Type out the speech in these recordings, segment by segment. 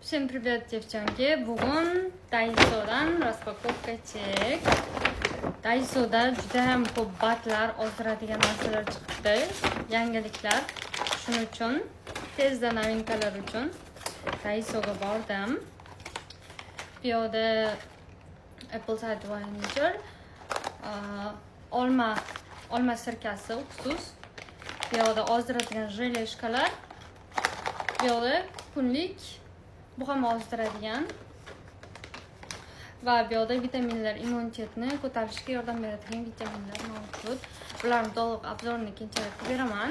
Всем привет, девчонки! Bugun Daiso'dan распаковка chek. Daiso'da juda ham ko'p batlar, ozdiradigan narsalar chiqibdi. Yangiliklar. Shuning uchun tezda novinkalar uchun Daiso'ga bordim. Bu yerda Apple cider vinegar, olma sirkasi xusus. Bu yerda ozdiradigan jeleshkalar. Bu yerda kunlik bu ham ozdiradigan va bu yerda vitaminlar, immunitetni ko'tarishga yordam beradigan vitaminlar mavjud. Bularni to'liq obzorini keyinchalik qilib beraman.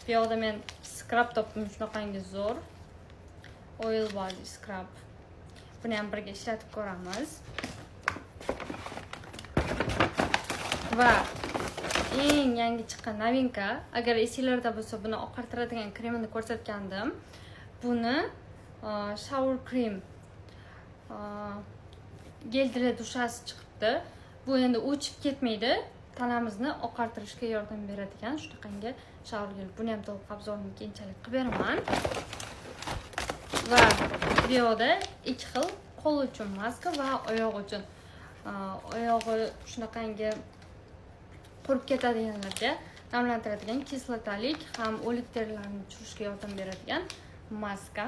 Bu yerda men scrub topdim, shunaqangi zo'r. Oil body scrub. Buni ham birga ishlatib ko'ramiz. Va eng yangi chiqqan novinka, agar esinglarda bo'lsa, buni oqartiradigan kremini ko'rsatgandim. Buni shower cream gel для dushasi chiqibdi. Bu endi o'chib ketmaydi, tanamizni oqartirishga yordam beradigan shunaqangi shower gel. Buni ham to'liq obzorini keyinchalik qilib beraman. Va bu yerda ikki xil qo'l uchun maska va oyoq uchun. Oyog'i shunaqangi qurib ketadiganlarga namlantiradigan kislotalik ham o'lik terilarni tushirishga yordam beradigan maska.